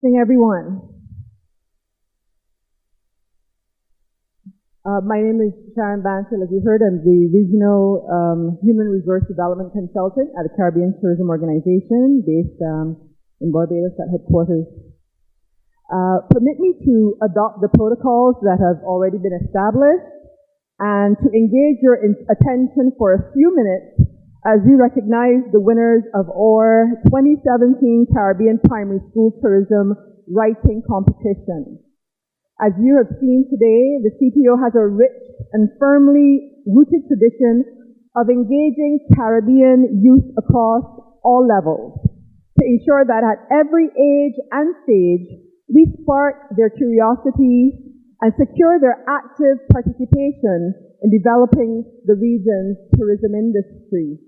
Evening, everyone. My name is Sharon Bansal. As you heard, I'm the Regional Human Resource Development Consultant at the Caribbean Tourism Organization based in Barbados at headquarters. Permit me to adopt the protocols that have already been established and to engage your attention for a few minutes as we recognize the winners of our 2017 Caribbean Primary School Tourism Writing Competition. As you have seen today, the CTO has a rich and firmly rooted tradition of engaging Caribbean youth across all levels to ensure that at every age and stage, we spark their curiosity and secure their active participation in developing the region's tourism industry.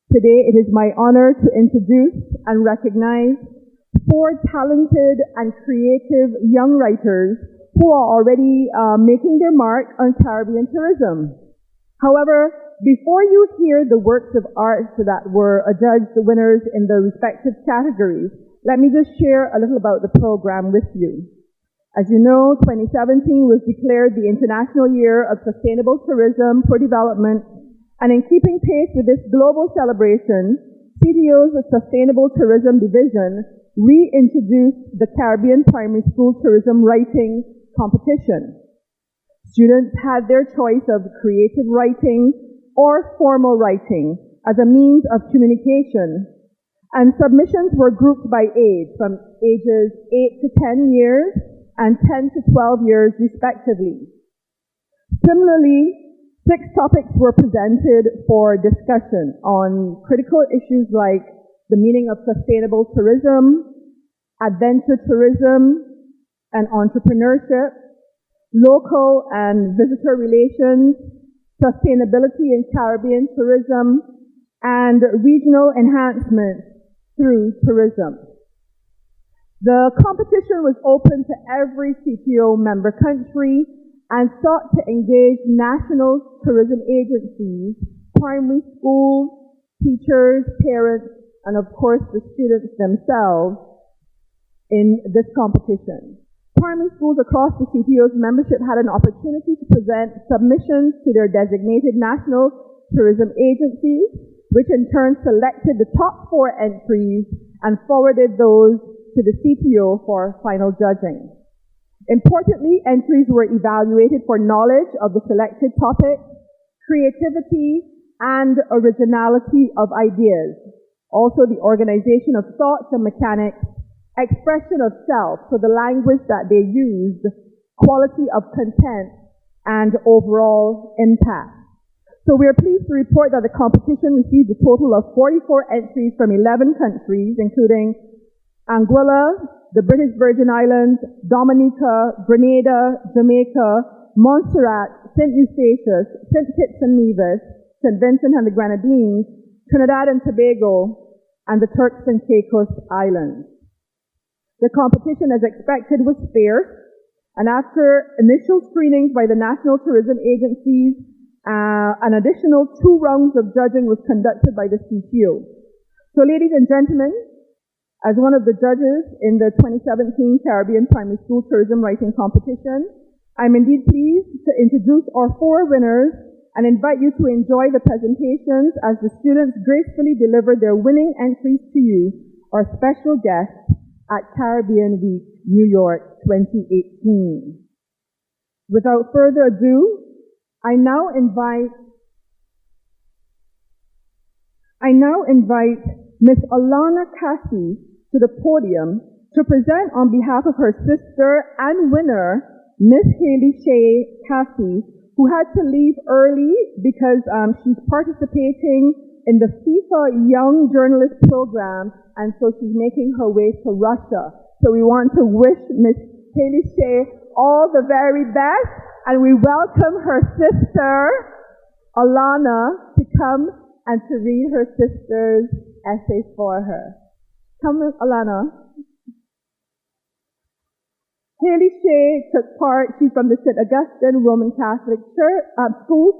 Today, it is my honor to introduce and recognize 4 talented and creative young writers who are already making their mark on Caribbean tourism. However, before you hear the works of art that were adjudged the winners in the respective categories, let me just share a little about the program with you. As you know, 2017 was declared the International Year of Sustainable Tourism for Development, and in keeping pace with this global celebration, CDO's Sustainable Tourism Division reintroduced the Caribbean Primary School Tourism Writing Competition. Students had their choice of creative writing or formal writing as a means of communication, and submissions were grouped by age from ages 8 to 10 years and 10 to 12 years respectively. Similarly, 6 topics were presented for discussion on critical issues like the meaning of sustainable tourism, adventure tourism and entrepreneurship, local and visitor relations, sustainability in Caribbean tourism, and regional enhancement through tourism. The competition was open to every CTO member country and sought to engage national tourism agencies, primary schools, teachers, parents, and of course the students themselves in this competition. Primary schools across the CTO's membership had an opportunity to present submissions to their designated national tourism agencies, which in turn selected the top 4 entries and forwarded those to the CTO for final judging. Importantly, entries were evaluated for knowledge of the selected topic, creativity, and originality of ideas. Also, the organization of thoughts and mechanics, expression of self, so the language that they used, quality of content, and overall impact. So we are pleased to report that the competition received a total of 44 entries from 11 countries, including Anguilla, the British Virgin Islands, Dominica, Grenada, Jamaica, Montserrat, St. Eustatius, St. Kitts and Nevis, St. Vincent and the Grenadines, Trinidad and Tobago, and the Turks and Caicos Islands. The competition, as expected, was fierce, and after initial screenings by the national tourism agencies, an additional 2 rounds of judging was conducted by the CTO. So, ladies and gentlemen, as one of the judges in the 2017 Caribbean Primary School Tourism Writing Competition, I'm indeed pleased to introduce our 4 winners and invite you to enjoy the presentations as the students gracefully deliver their winning entries to you, our special guests at Caribbean Week, New York 2018. Without further ado, I now invite Ms. Alana Cassie to the podium to present on behalf of her sister and winner, Miss Haley Shea Cassie, who had to leave early because she's participating in the FIFA Young Journalist Program, and so she's making her way to Russia. So we want to wish Miss Haley Shea all the very best, and we welcome her sister, Alana, to come and to read her sister's essay for her. Come, Alana. Haley Shea took part, she's from the St. Augustine Roman Catholic School,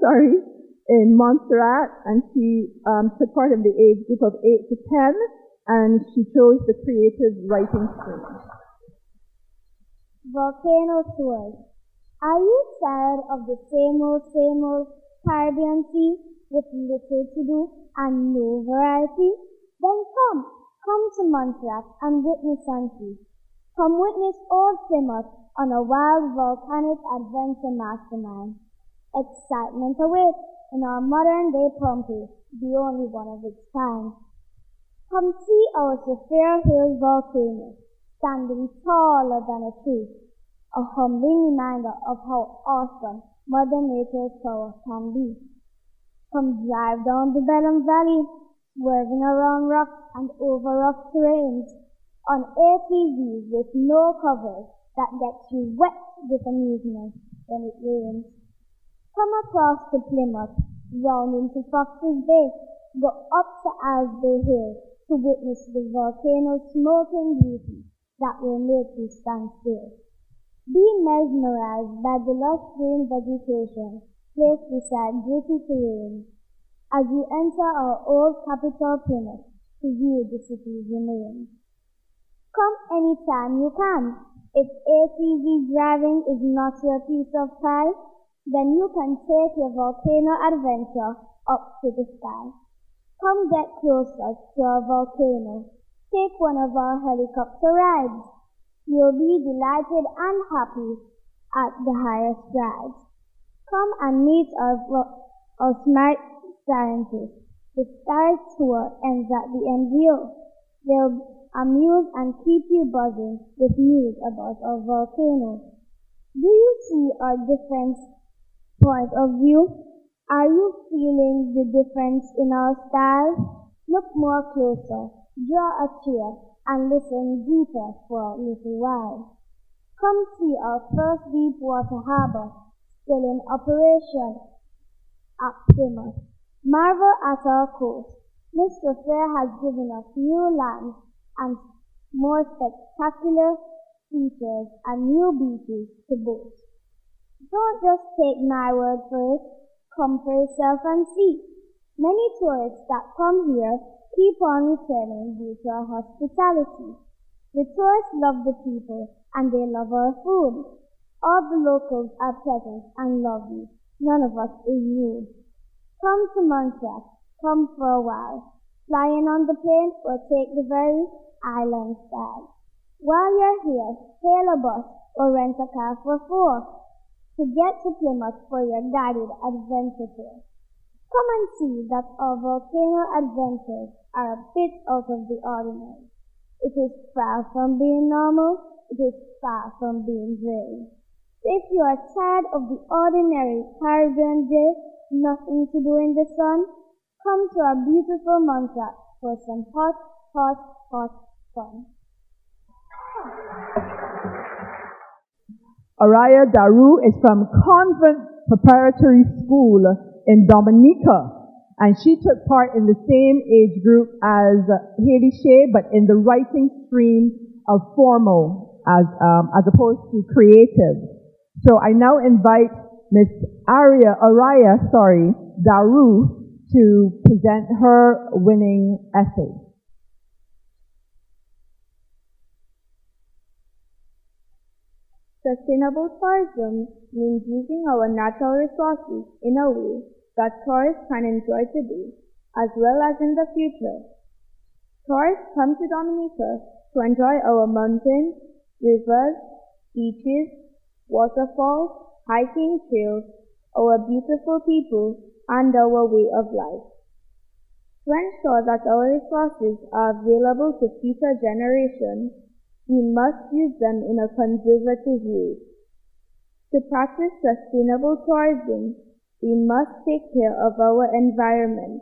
in Montserrat, and she took part in the age group of 8 to 10, and she chose the creative writing stream. Volcano tours. Are you tired of the same old Caribbean sea with little to do and no variety? Then come to Montserrat and witness and see. Come witness Old Plymouth on a wild volcanic adventure mastermind. Excitement awaits in our modern day Pompeii, the only one of its kind. Come see our Sophia Hills volcano, standing taller than a tree, a humbling reminder of how awesome Mother Nature's power can be. Come drive down the Bellum Valley, swerving around rocks and over rough terrains, on ATVs with no covers that gets you wet with amusement when it rains. Come across to Plymouth, round into Fox's Bay, go up to Asbury Hill to witness the volcano's smoking beauty that will make you stand still. Be mesmerized by the lush green vegetation placed beside gritty terrain as you enter our old capital Plymouth to view the city's remains. Come anytime you can. If ATV driving is not your piece of pie, then you can take your volcano adventure up to the sky. Come get closer to our volcano. Take one of our helicopter rides. You'll be delighted and happy at the highest strides. Come and meet our smart scientists. The Sky Tour ends at the NGO. They'll amuse and keep you buzzing with news about our volcano. Do you see our different point of view? Are you feeling the difference in our style? Look more closer, draw a chair, and listen deeper for a little while. Come see our first deep water harbor, still in operation at Plymouth. Marvel at our coast. Mr. Fair has given us new lands and more spectacular features and new beaches to boast. Don't just take my word for it. Come for yourself and see. Many tourists that come here keep on returning due to our hospitality. The tourists love the people and they love our food. All the locals are pleasant and lovely. None of us is rude. Come to Montserrat. Come for a while. Fly in on the plane or take the very island style. While you're here, hail a bus or rent a car for 4 to get to Plymouth for your guided adventure tour. Come and see that our volcano adventures are a bit out of the ordinary. It is far from being normal. It is far from being dreary. If you are tired of the ordinary Caribbean day, nothing to do in the sun, come to our beautiful Montserrat for some hot fun. Araya Daru is from Convent Preparatory School in Dominica, and she took part in the same age group as Haley Shea, but in the writing stream of formal as opposed to creative. So I now invite Miss Araya Daru to present her winning essay. Sustainable tourism means using our natural resources in a way that tourists can enjoy today as well as in the future. Tourists come to Dominica to enjoy our mountains, rivers, beaches, waterfalls, hiking trails, our beautiful people, and our way of life. To ensure that our resources are available to future generations, we must use them in a conservative way. To practice sustainable tourism, we must take care of our environment.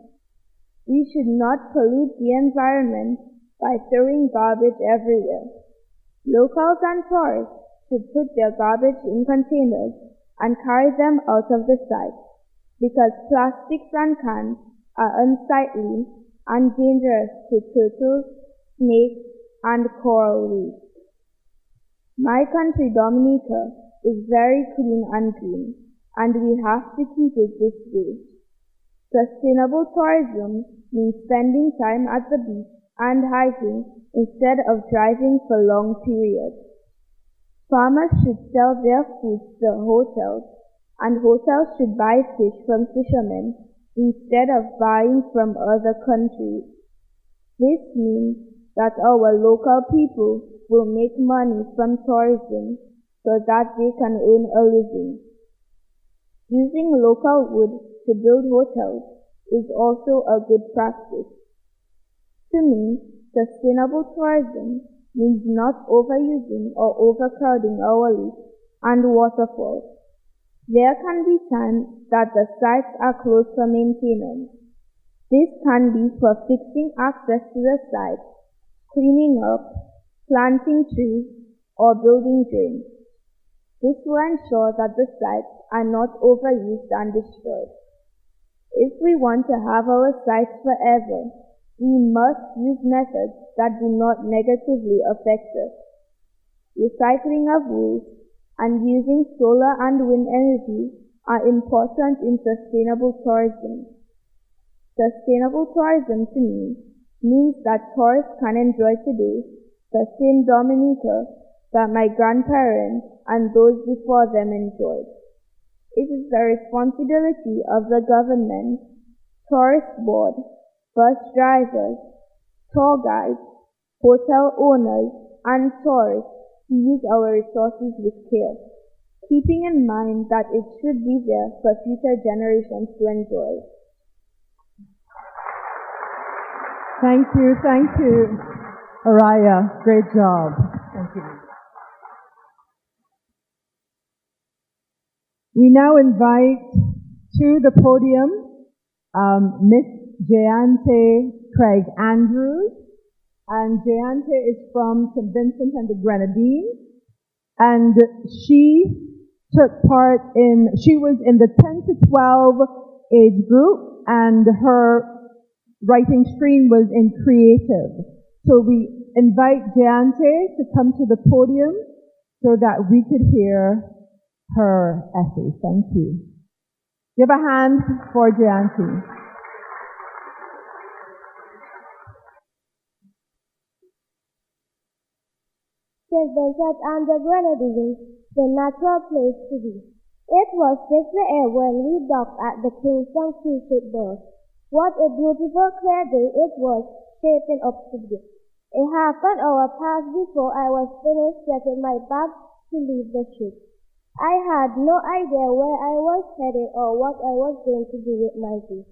We should not pollute the environment by throwing garbage everywhere. Locals and tourists should put their garbage in containers and carry them out of the site, because plastics and cans are unsightly and dangerous to turtles, snakes, and coral reefs. My country, Dominica, is very clean and green, and we have to keep it this way. Sustainable tourism means spending time at the beach and hygiene instead of driving for long periods. Farmers should sell their food to hotels, and hotels should buy fish from fishermen instead of buying from other countries. This means that our local people will make money from tourism so that they can earn a living. Using local wood to build hotels is also a good practice. To me, sustainable tourism means not overusing or overcrowding our lakes and waterfalls. There can be times that the sites are closed for maintenance. This can be for fixing access to the site, cleaning up, planting trees, or building drains. This will ensure that the sites are not overused and destroyed. If we want to have our sites forever, we must use methods that do not negatively affect us. Recycling of waste and using solar and wind energy are important in sustainable tourism. Sustainable tourism to me means that tourists can enjoy today the same Dominica that my grandparents and those before them enjoyed. It is the responsibility of the government, tourist board, bus drivers, tour guides, hotel owners, and tourists to use our resources with care, keeping in mind that it should be there for future generations to enjoy. Thank you, Araya. Great job. Thank you. We now invite to the podium Miss Jayante Craig Andrews. And Jayante is from St. Vincent and the Grenadines. And she was in the 10 to 12 age group, and her writing stream was in creative. So we invite Jayante to come to the podium so that we could hear her essay. Thank you. Give a hand for Jayante. St. Vincent and the Grenadines, the natural place to be. It was 6 a.m. when we docked at the Kingston cruise ship berth. What a beautiful clear day it was, shaping up to be. A half an hour passed before I was finished getting my bag to leave the ship. I had no idea where I was headed or what I was going to do with my day.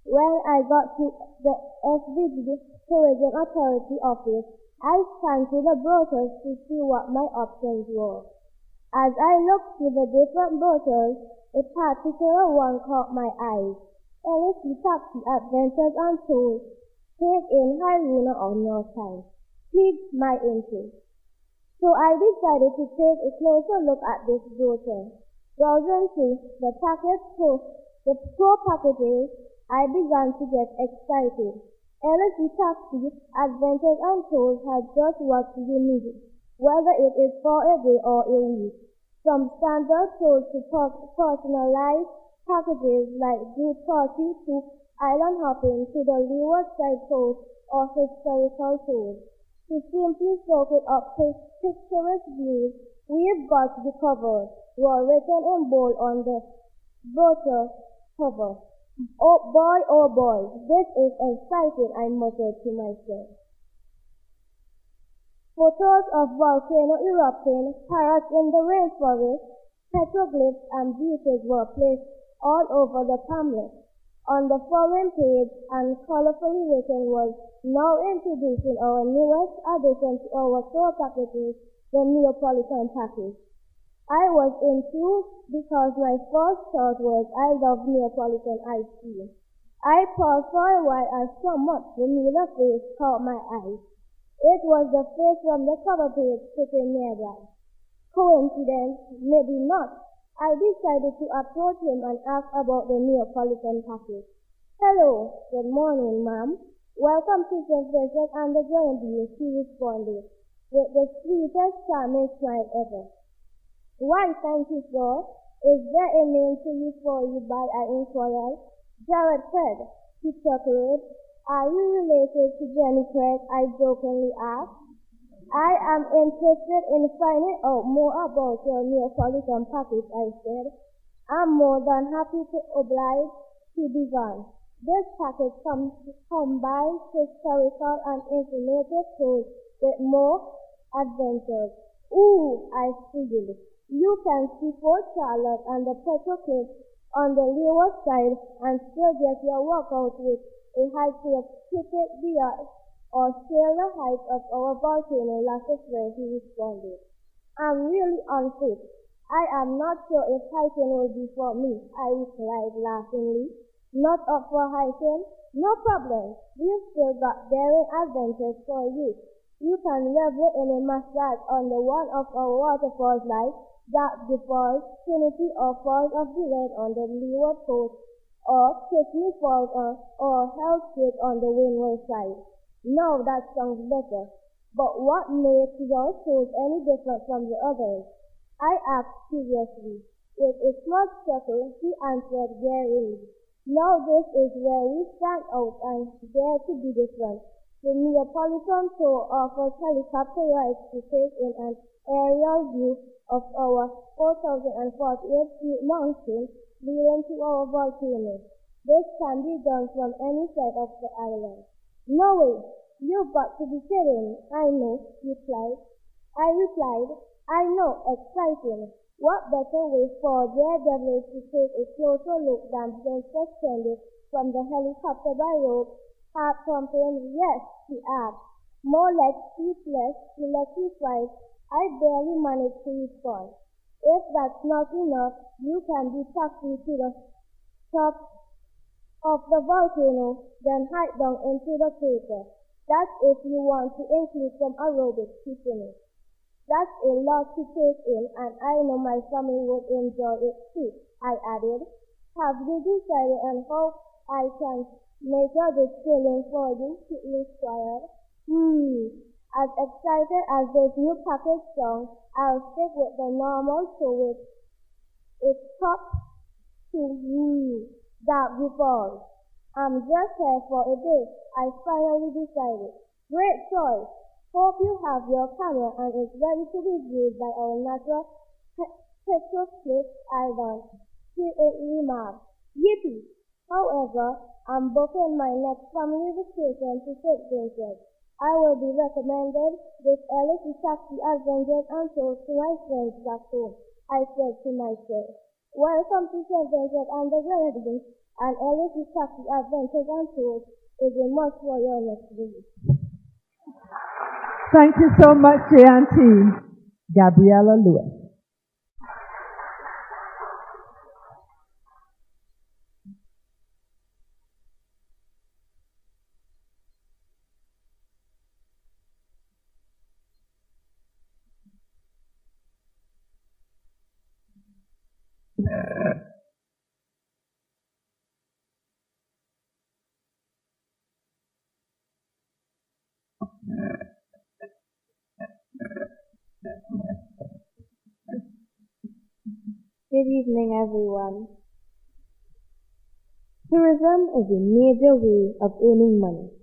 When I got to the SVG Tourism Authority office, I scanned through the brochures to see what my options were. As I looked through the different brochures, a particular one caught my eye. LSU Taxi Adventures Untold, take in Haruna on your time, piqued my interest. So I decided to take a closer look at this brochure. Browsing through the pro packages, I began to get excited. LSU Taxi Adventures Untold had just what you needed, whether it is for a day or a week. From standard tours to personalized packages like group party to island hopping to the leeward side coast or historical tours. To simply soak it up picturesque views we've got you covered were written in bold on the brochure cover. Oh boy, this is exciting, I muttered to myself. Photos of volcano erupting, parrots in the rainforest, petroglyphs and beaches were placed all over the pamphlet. On the following page, and colorfully written, was now introducing our newest addition to our tour packages, the Neapolitan package. I was enthused because my first thought was I love Neapolitan iced tea. I paused for a while as somewhat familiar face caught my eye. It was the face from the cover page sitting nearby. Coincidence? Maybe not. I decided to approach him and ask about the Neapolitan package. Hello, good morning, ma'am. Welcome to St. Vincent and the Grenadines, he responded, with the sweetest charming smile ever. Why, thank you, sir. Is there a name to you for you by I inquired? Jared said. He chuckled. Are you related to Jenny Craig? I jokingly asked. I am interested in finding out more about your Neapolitan package, I said. I'm more than happy to oblige to Divan. This package combines historical and informative tours with more adventures. Ooh, I squealed. You can see Fort Charlotte and the Petro Cliff on the leeward side and still get your workout with a hike to a Pipit Beard or scale the height of our volcano, Lassifrey, he responded. I'm really unfit. I am not sure if hiking will be for me, I replied laughingly. Not up for hiking? No problem. We've still got daring adventures for you. You can revel in a massage under one of our waterfalls like Darby Falls, Trinity or Falls of the Red on the leeward coast, or Kissimmee Falls or Hell's Gate on the windward side. Now that sounds better. But what makes your tours any different from the others? I asked curiously. With a small chuckle, he answered garrully. Now this is where we stand out and dare to be different. The Neapolitan tour offers helicopter rides to take in an aerial view of our 4,048 feet mountain leading to our volcano. This can be done from any side of the island. No way! You've got to be kidding. I know, I replied. I know, exciting. What better way for daredevils to take a closer look than being suspended from the helicopter by rope, heart pumping? Yes, he asked. More like speechless, electrified. I barely managed to respond. If that's not enough, you can be taxied to the top of the volcano, then hike down into the crater. That's if you want to include some aerobics to finish. That's a lot to take in, and I know my family would enjoy it too, I added. Have you decided on how I can make this thrilling for you? He inquired. As excited as this new package sounds, I'll stick with the normal show with its top to Darby Falls. I'm just here for a day, I finally decided. Great choice. Hope you have your camera and is ready to be viewed by our natural Petro Cliff Island. He remarked. Yippee! However, I'm booking my next family vacation to St. Vincent. I will be recommended this Ellis Taxi Adventures and tours to my friends back home, I said to myself. Welcome to St. Vincent and the Grenadines, and Ellis Taxi Adventures and tours is a must for your next visit. Thank you so much, J&T. Gabriella Lewis. Good evening, everyone. Tourism is a major way of earning money.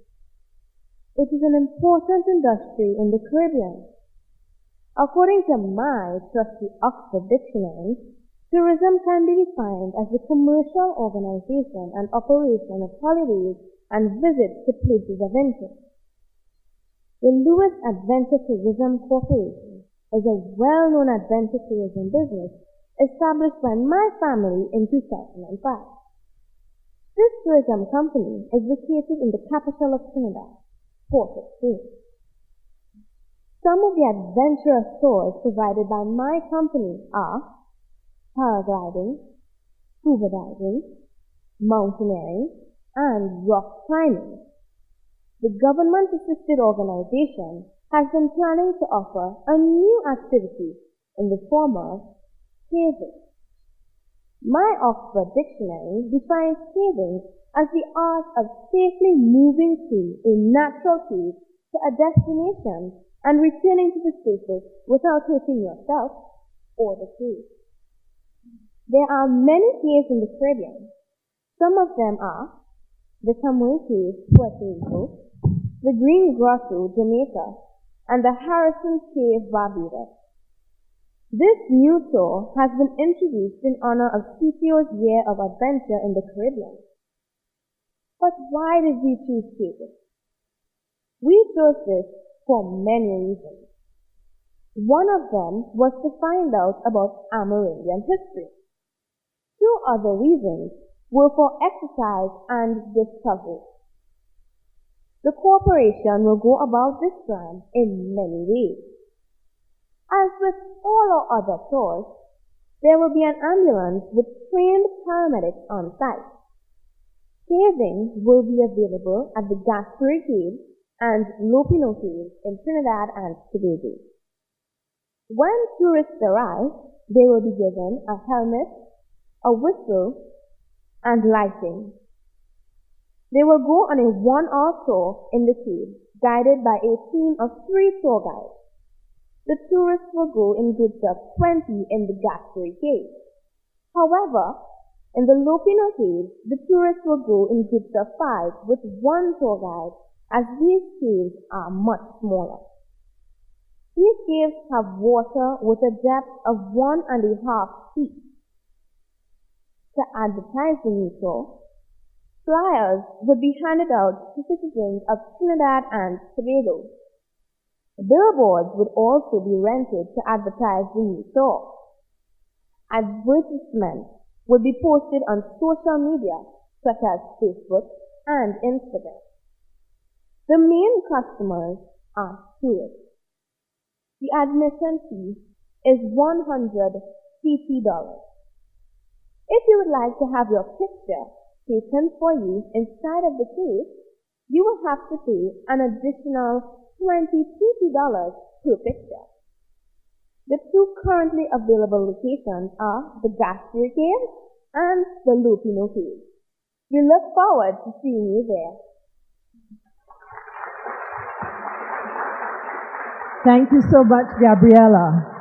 It is an important industry in the Caribbean. According to my trusty Oxford Dictionary, tourism can be defined as the commercial organization and operation of holidays and visits to places of interest. The Lewis Adventure Tourism Corporation is a well-known adventure tourism business established by my family in 2005. This tourism company is located in the capital of Trinidad, Port-au-Prince. Some of the adventurous tours provided by my company are paragliding, scuba diving, mountaineering, and rock climbing. The government-assisted organization has been planning to offer a new activity in the form of caving. My Oxford Dictionary defines caving as the art of safely moving through a natural cave to a destination and returning to the surface without hurting yourself or the cave. There are many caves in the Caribbean. Some of them are the Samoy Cave, Puerto Rico, the Green Grotto, Jamaica, and the Harrison Cave, Barbados. This new tour has been introduced in honor of CTO's Year of Adventure in the Caribbean. But why did we choose Cape? We chose this for many reasons. One of them was to find out about Amerindian history. Two other reasons were for exercise and discovery. The corporation will go about this plan in many ways. As with all our other tours, there will be an ambulance with trained paramedics on site. Caving will be available at the Gaspery Cave and Lopino Cave in Trinidad and Tobago. When tourists arrive, they will be given a helmet, a whistle, and lighting. They will go on a 1-hour tour in the cave, guided by a team of 3 tour guides. The tourists will go in groups of 20 in the Gaspery Cave. However, in the Lopino Cave, the tourists will go in groups of 5 with 1 tour guide, as these caves are much smaller. These caves have water with a depth of 1.5 feet. To advertise the new tour, flyers would be handed out to citizens of Trinidad and Tobago. Billboards would also be rented to advertise the new tour. Advertisements would be posted on social media such as Facebook and Instagram. The main customers are tourists. The admission fee is $100 CT. If you would like to have your picture taken for you inside of the cave, you will have to pay an additional $20 per picture. The 2 currently available locations are the Gaspery Cave and the Lopino Cave. We look forward to seeing you there. Thank you so much, Gabriela.